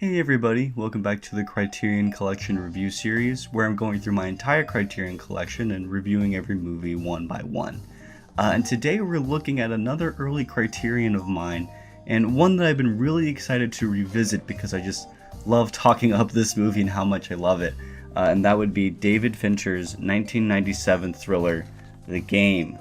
Hey everybody, welcome back to the Criterion Collection review series, where I'm going through my entire Criterion collection and reviewing every movie one by one. And today we're looking at another early Criterion of mine, and one that I've been really excited to revisit because I just love talking up this movie and how much I love it. And that would be David Fincher's 1997 thriller, The Game.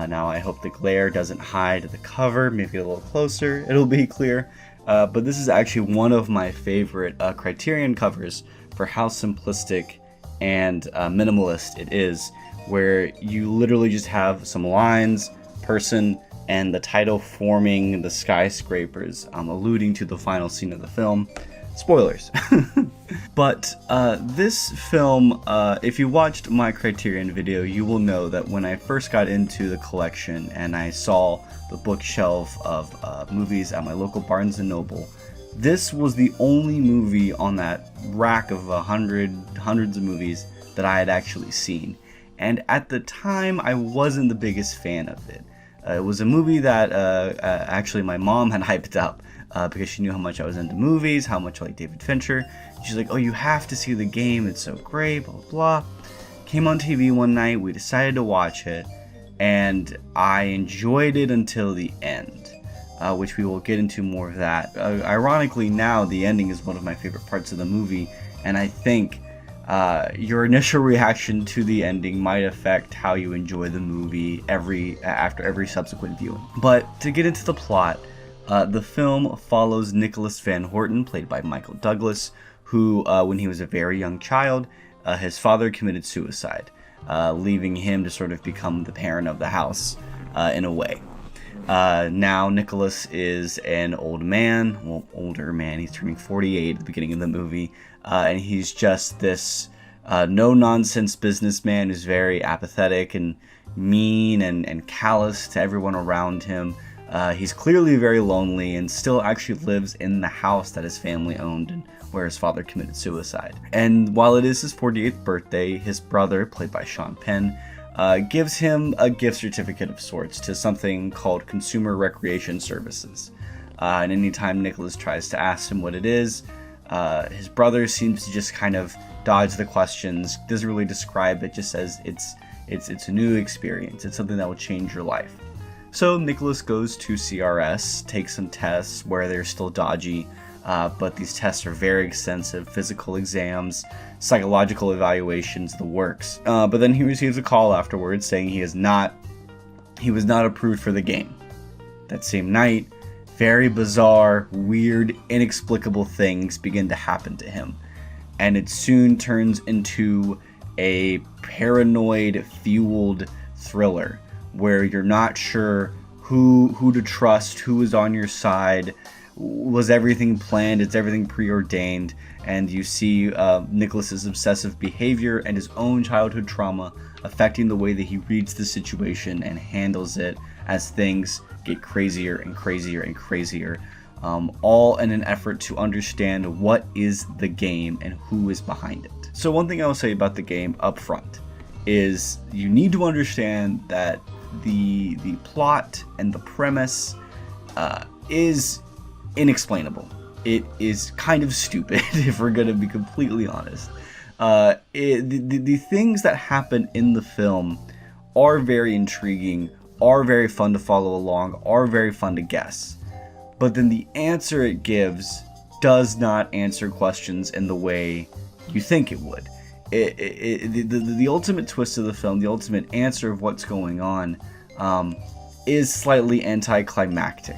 Now I hope the glare doesn't hide the cover, maybe get a little closer, it'll be clear. But this is actually one of my favorite Criterion covers for how simplistic and minimalist it is, where you literally just have some lines, person, and the title forming the skyscrapers, alluding to the final scene of the film. Spoilers. But this film, if you watched my Criterion video, you will know that when I first got into the collection and I saw the bookshelf of movies at my local Barnes & Noble, this was the only movie on that rack of hundreds of movies that I had actually seen. And at the time, I wasn't the biggest fan of it. It was a movie that actually my mom had hyped up because she knew how much I was into movies, how much I like David Fincher. She's like, oh, you have to see The Game, it's so great, blah, blah, blah. Came on TV one night, we decided to watch it, and I enjoyed it until the end, which we will get into more of that. Ironically, now the ending is one of my favorite parts of the movie, and I think your initial reaction to the ending might affect how you enjoy the movie after every subsequent viewing. But to get into the plot, the film follows Nicholas van Horton, played by Michael Douglas, who, when he was a very young child, his father committed suicide, leaving him to sort of become the parent of the house in a way. Now Nicholas is an older man, he's turning 48 at the beginning of the movie, and he's just this no-nonsense businessman who's very apathetic and mean and callous to everyone around him. He's clearly very lonely and still actually lives in the house that his family owned and where his father committed suicide. And while it is his 48th birthday, his brother, played by Sean Penn, gives him a gift certificate of sorts to something called Consumer Recreation Services. And anytime Nicholas tries to ask him what it is, his brother seems to just kind of dodge the questions, doesn't really describe it, just says it's a new experience, it's something that will change your life. So Nicholas goes to CRS, takes some tests where they're still dodgy, but these tests are very extensive, physical exams, psychological evaluations, the works. But then he receives a call afterwards saying he was not approved for the game. That same night, very bizarre, weird, inexplicable things begin to happen to him. And it soon turns into a paranoid-fueled thriller where you're not sure who to trust, who is on your side, was everything planned, is everything preordained, and you see Nicholas's obsessive behavior and his own childhood trauma affecting the way that he reads the situation and handles it as things get crazier and crazier and crazier, all in an effort to understand what is the game and who is behind it. So one thing I will say about The Game up front is you need to understand that the plot and the premise is inexplainable. It is kind of stupid, if we're going to be completely honest. The things that happen in the film are very intriguing, are very fun to follow along, are very fun to guess. But then the answer it gives does not answer questions in the way you think it would. The ultimate twist of the film, the ultimate answer of what's going on, is slightly anticlimactic,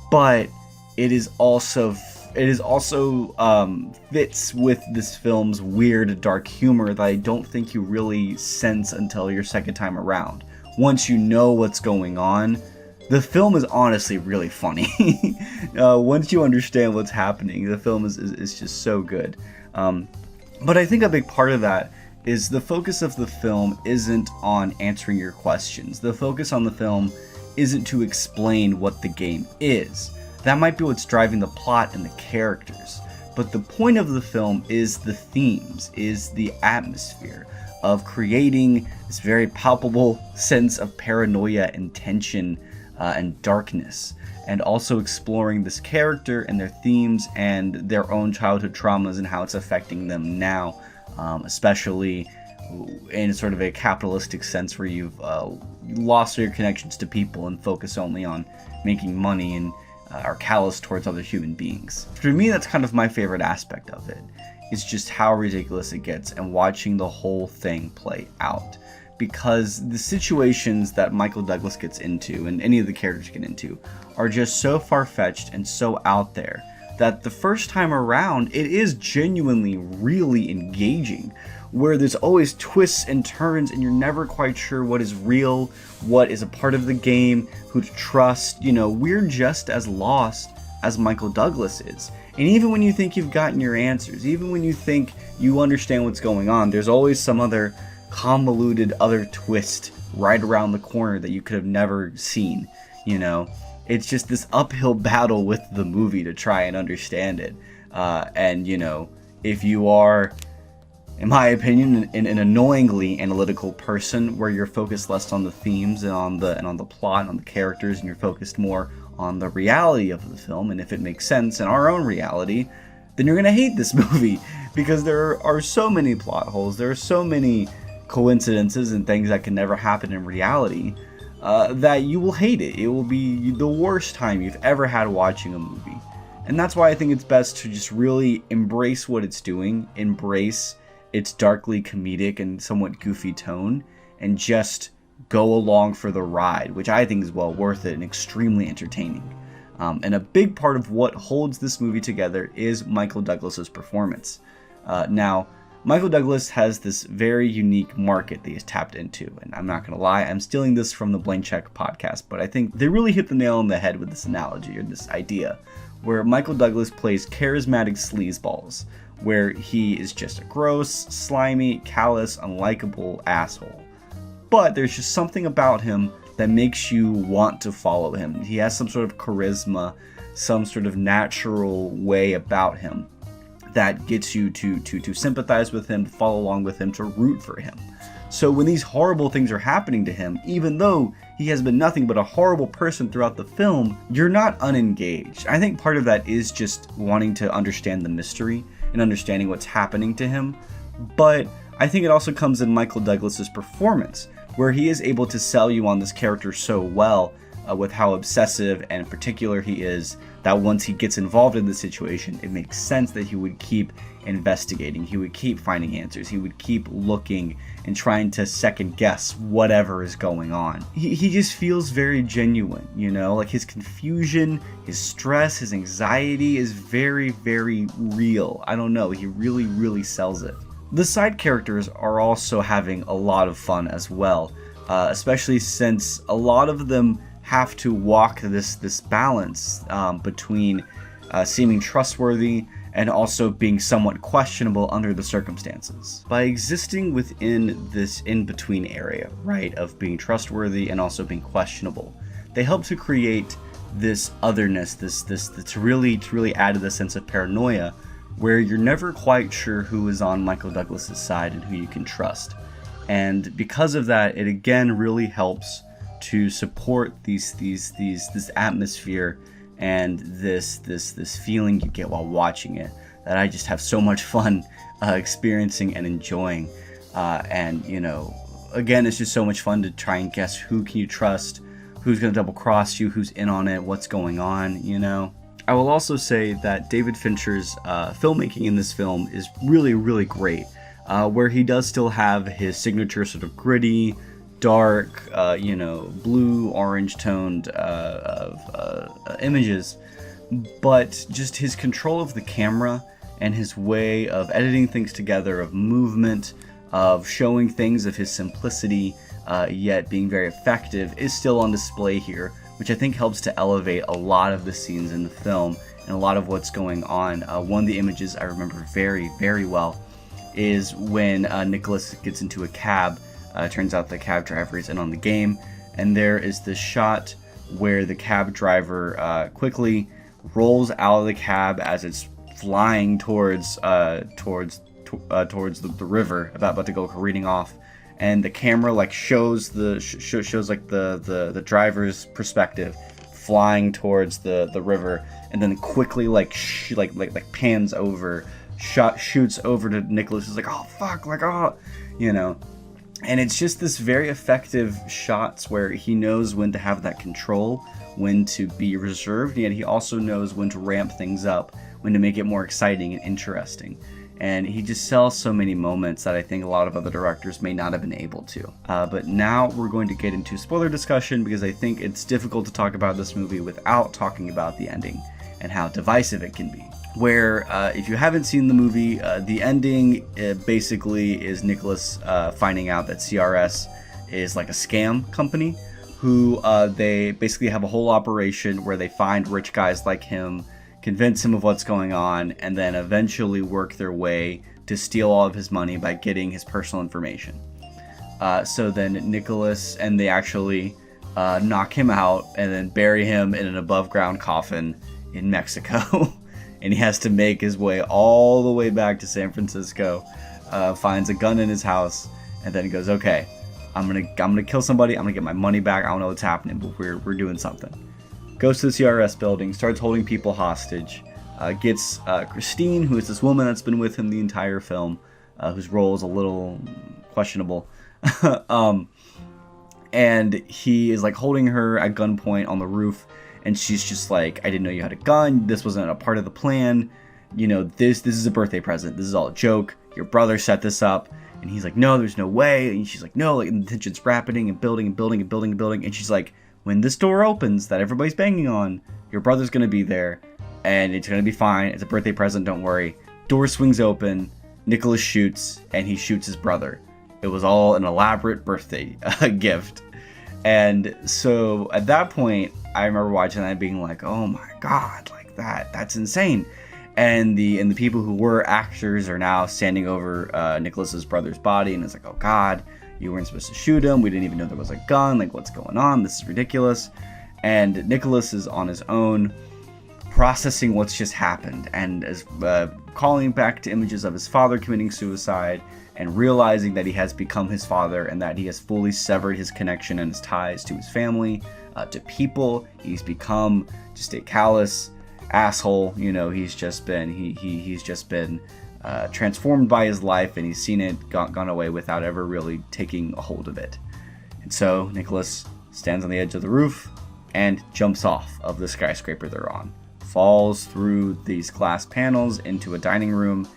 but it is also fits with this film's weird dark humor that I don't think you really sense until your second time around. Once you know what's going on, the film is honestly really funny. Once you understand what's happening, the film is just so good. But I think a big part of that is the focus of the film isn't on answering your questions. The focus on the film isn't to explain what the game is. That might be what's driving the plot and the characters. But the point of the film is the themes, is the atmosphere of creating this very palpable sense of paranoia and tension and darkness, and also exploring this character and their themes and their own childhood traumas and how it's affecting them now, especially in sort of a capitalistic sense where you've lost all your connections to people and focus only on making money and are callous towards other human beings. For me, that's kind of my favorite aspect of it. It's just how ridiculous it gets and watching the whole thing play out. Because the situations that Michael Douglas gets into and any of the characters get into are just so far-fetched and so out there that the first time around it is genuinely really engaging, where there's always twists and turns and you're never quite sure what is real, what is a part of the game, who to trust. We're just as lost as Michael Douglas is. And even when you think you've gotten your answers, even when you think you understand what's going on, there's always some other convoluted other twist right around the corner that you could have never seen. It's just this uphill battle with the movie to try and understand it. And if you are, in my opinion, an annoyingly analytical person where you're focused less on the themes and on the plot and on the characters, and you're focused more on the reality of the film and if it makes sense in our own reality, then you're gonna hate this movie, because there are so many plot holes, there are so many coincidences and things that can never happen in reality, that you will hate it. It will be the worst time you've ever had watching a movie. And that's why I think it's best to just really embrace what it's doing, embrace its darkly comedic and somewhat goofy tone, and just go along for the ride, which I think is well worth it and extremely entertaining. And a big part of what holds this movie together is Michael Douglas's performance. Now, Michael Douglas has this very unique market that he's tapped into, and I'm not going to lie, I'm stealing this from the Blank Check podcast, but I think they really hit the nail on the head with this analogy, or this idea, where Michael Douglas plays charismatic sleazeballs, where he is just a gross, slimy, callous, unlikable asshole. But there's just something about him that makes you want to follow him. He has some sort of charisma, some sort of natural way about him that gets you to sympathize with him, to follow along with him, to root for him. So when these horrible things are happening to him, even though he has been nothing but a horrible person throughout the film, you're not unengaged. I think part of that is just wanting to understand the mystery and understanding what's happening to him. But I think it also comes in Michael Douglas's performance, where he is able to sell you on this character so well, with how obsessive and particular he is, that once he gets involved in the situation, it makes sense that he would keep investigating, he would keep finding answers, he would keep looking and trying to second guess whatever is going on. He just feels very genuine, like his confusion, his stress, his anxiety is very, very real. I don't know, he really, really sells it. The side characters are also having a lot of fun as well, especially since a lot of them have to walk this balance between seeming trustworthy and also being somewhat questionable under the circumstances. By existing within this in-between area, right, of being trustworthy and also being questionable, they help to create this otherness, this to really add to the sense of paranoia, where you're never quite sure who is on Michael Douglas's side and who you can trust. And because of that, it again really helps to support this atmosphere and this feeling you get while watching it, that I just have so much fun experiencing and enjoying. And again, it's just so much fun to try and guess who can you trust, who's going to double cross you, who's in on it, what's going on. I will also say that David Fincher's filmmaking in this film is really, really great, where he does still have his signature sort of gritty, dark, blue, orange toned images, but just his control of the camera and his way of editing things together, of movement, of showing things, of his simplicity, yet being very effective, is still on display here, which I think helps to elevate a lot of the scenes in the film and a lot of what's going on. One of the images I remember very, very well is when Nicholas gets into a cab. Turns out the cab driver is in on the game, and there is this shot where the cab driver quickly rolls out of the cab as it's flying towards the river, about to go careening off, and the camera like shows shows like the driver's perspective flying towards the river, and then quickly like pans over, shoots over to Nicholas. Is like, oh fuck, like, oh, you know. And it's just this very effective shots where he knows when to have that control, when to be reserved, yet he also knows when to ramp things up, when to make it more exciting and interesting. And he just sells so many moments that I think a lot of other directors may not have been able to. But now we're going to get into spoiler discussion, because I think it's difficult to talk about this movie without talking about the ending and how divisive it can be. Where, if you haven't seen the movie, the ending basically is Nicholas finding out that CRS is like a scam company, who they basically have a whole operation where they find rich guys like him, convince him of what's going on, and then eventually work their way to steal all of his money by getting his personal information. So then Nicholas, and they actually knock him out and then bury him in an above ground coffin in Mexico. And he has to make his way all the way back to San Francisco, finds a gun in his house, and then goes, okay, I'm gonna kill somebody, I'm gonna get my money back, I don't know what's happening, but we're doing something. Goes to the CRS building, starts holding people hostage, gets Christine, who is this woman that's been with him the entire film, whose role is a little questionable, and he is like holding her at gunpoint on the roof. And she's just like, I didn't know you had a gun. This wasn't a part of the plan. You know, this is a birthday present. This is all a joke. Your brother set this up. And he's like, no, there's no way. And she's like, no, like, and the tension's rapiding and building and building and building and building. And she's like, when this door opens that everybody's banging on, your brother's going to be there. And it's going to be fine. It's a birthday present. Don't worry. Door swings open. Nicholas shoots. And he shoots his brother. It was all an elaborate birthday gift. And so at that point, I remember watching that being like, oh my god, like that's insane. And the people who were actors are now standing over Nicholas's brother's body, and it's like, oh god, you weren't supposed to shoot him. We didn't even know there was a gun. Like, what's going on? This is ridiculous. And Nicholas is on his own, processing what's just happened, and is calling back to images of his father committing suicide, and realizing that he has become his father, and that he has fully severed his connection and his ties to his family, to people. He's become just a callous asshole. You know, he's just been he's just been transformed by his life, and he's seen it gone away without ever really taking a hold of it. And so Nicholas stands on the edge of the roof and jumps off of the skyscraper they're on, falls through these glass panels into a dining room,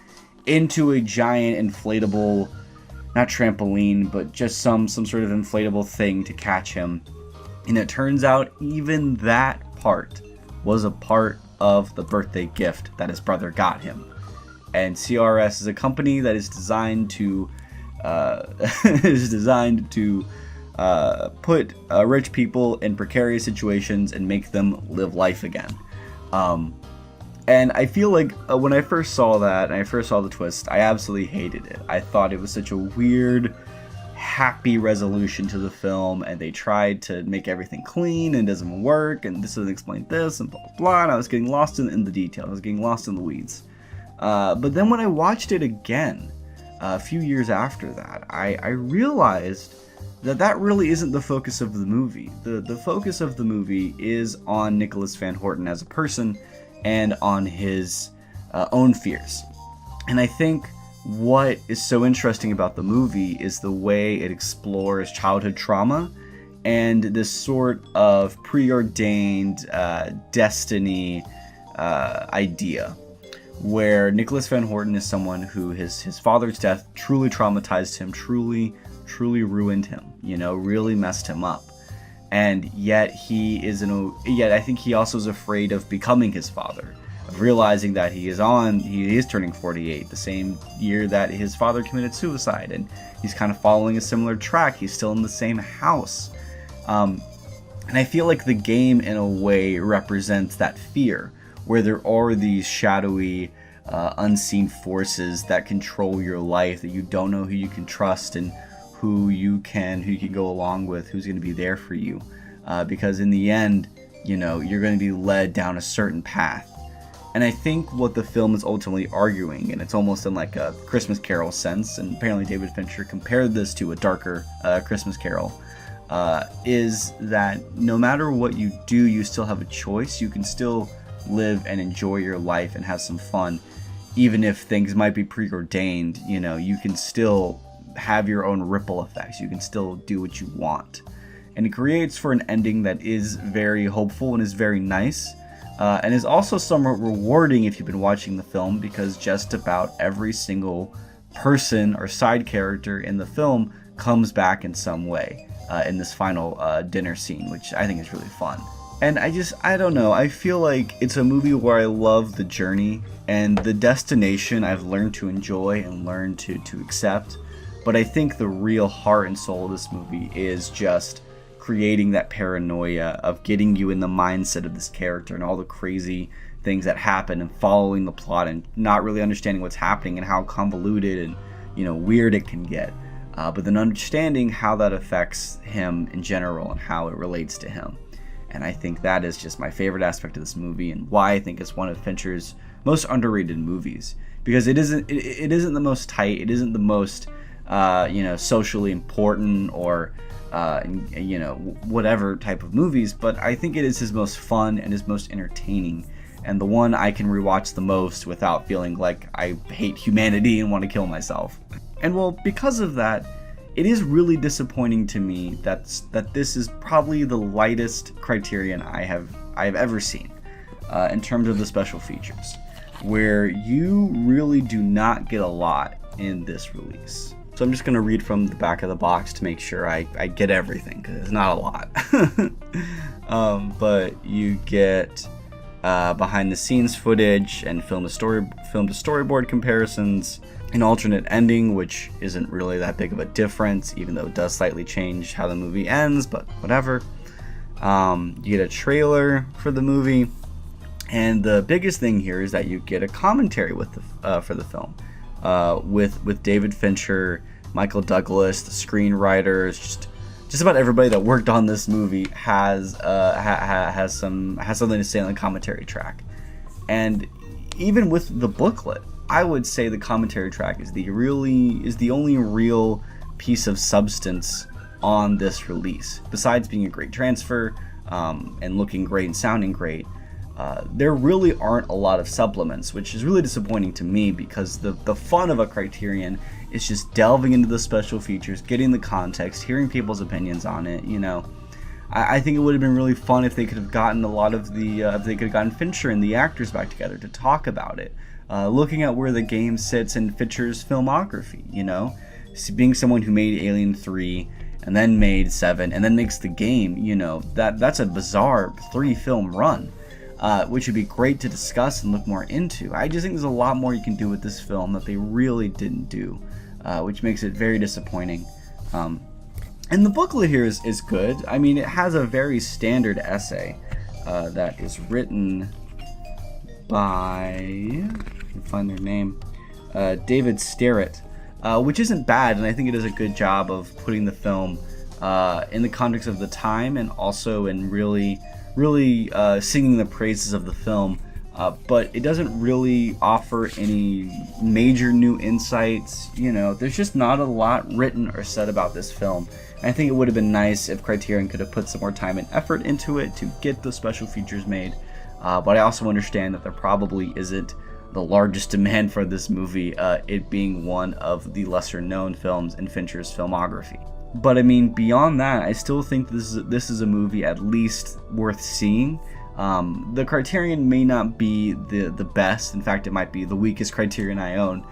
into a giant inflatable, not trampoline, but just some sort of inflatable thing to catch him. And it turns out even that part was a part of the birthday gift that his brother got him. And CRS is a company that is designed to put rich people in precarious situations and make them live life again. And I feel like when I first saw that, and I first saw the twist, I absolutely hated it. I thought it was such a weird, happy resolution to the film, and they tried to make everything clean, and it doesn't work, and this doesn't explain this, and blah, blah, blah, and I was getting lost in the detail. I was getting lost in the weeds. But then when I watched it again, a few years after that, I realized that really isn't the focus of the movie. The focus of the movie is on Nicholas van Horton as a person, and on his own fears. And I think what is so interesting about the movie is the way it explores childhood trauma and this sort of preordained destiny idea, where Nicholas van Horton is someone who his father's death truly traumatized him, truly ruined him, you know, really messed him up. And yet yet I think he also is afraid of becoming his father, of realizing that he is turning 48, the same year that his father committed suicide, and he's kind of following a similar track. He's still in the same house. And I feel like the game in a way represents that fear, where there are these shadowy, unseen forces that control your life, that you don't know who you can trust and who you can go along with, who's going to be there for you, because in the end, you know, you're going to be led down a certain path. And I think what the film is ultimately arguing, and it's almost in like a Christmas Carol sense, and apparently David Fincher compared this to a darker Christmas Carol, is that no matter what you do, you still have a choice. You can still live and enjoy your life and have some fun, even if things might be preordained. You know, you can still have your own ripple effects. You can still do what you want. And it creates for an ending that is very hopeful and is very nice, and is also somewhat rewarding if you've been watching the film, because just about every single person or side character in the film comes back in some way in this final dinner scene, which I think is really fun. And I don't know, I feel like it's a movie where I love the journey, and the destination I've learned to enjoy and learned to accept. But I think the real heart and soul of this movie is just creating that paranoia of getting you in the mindset of this character and all the crazy things that happen, and following the plot and not really understanding what's happening and how convoluted and, you know, weird it can get. But then understanding how that affects him in general and how it relates to him. And I think that is just my favorite aspect of this movie, and why I think it's one of Fincher's most underrated movies. Because it isn't the most tight, it isn't the most socially important or whatever type of movies, but I think it is his most fun and his most entertaining, and the one I can rewatch the most without feeling like I hate humanity and want to kill myself. And well, because of that, it is really disappointing to me that this is probably the lightest Criterion I've ever seen in terms of the special features, where you really do not get a lot in this release. So I'm just going to read from the back of the box to make sure I get everything, because it's not a lot. But you get behind the scenes footage and film to storyboard comparisons, an alternate ending, which isn't really that big of a difference, even though it does slightly change how the movie ends, but whatever. You get a trailer for the movie, and the biggest thing here is that you get a commentary with for the film. With David Fincher, Michael Douglas, the screenwriters, just about everybody that worked on this movie has something to say on the commentary track. And even with the booklet, I would say the commentary track is the only real piece of substance on this release. Besides being a great transfer and looking great and sounding great, there really aren't a lot of supplements, which is really disappointing to me, because the fun of a Criterion is just delving into the special features, getting the context, hearing people's opinions on it. You know, I think it would have been really fun if they could have gotten if they could have gotten Fincher and the actors back together to talk about it, looking at where the game sits in Fincher's filmography. You know, being someone who made Alien 3 and then made 7 and then makes the game, you know, that's a bizarre 3-film run. Which would be great to discuss and look more into. I just think there's a lot more you can do with this film that they really didn't do, which makes it very disappointing. And the booklet here is good. I mean, it has a very standard essay that is written by, I can find their name, David Sterrett, which isn't bad, and I think it does a good job of putting the film in the context of the time, and also in really singing the praises of the film, but it doesn't really offer any major new insights. You know, there's just not a lot written or said about this film. And I think it would have been nice if Criterion could have put some more time and effort into it to get the special features made, but I also understand that there probably isn't the largest demand for this movie, it being one of the lesser known films in Fincher's filmography. But I mean, beyond that, I still think this is a movie at least worth seeing. The Criterion may not be the best. In fact, it might be the weakest Criterion I own.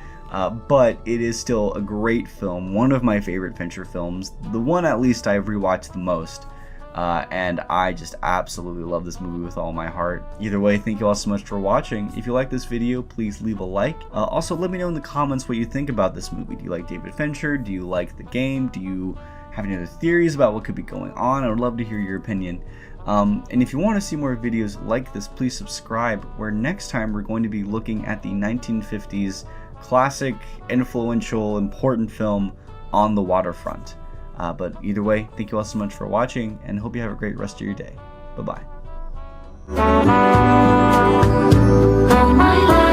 But it is still a great film, one of my favorite Fincher films, the one at least I've rewatched the most. And I just absolutely love this movie with all my heart. Either way, thank you all so much for watching. If you like this video, please leave a like. Also, let me know in the comments what you think about this movie. Do you like David Fincher? Do you like the game? Do you have any other theories about what could be going on? I would love to hear your opinion. And if you want to see more videos like this, please subscribe, where next time we're going to be looking at the 1950s classic, influential, important film On the Waterfront. But either way, thank you all so much for watching, and hope you have a great rest of your day. Bye-bye. all my life.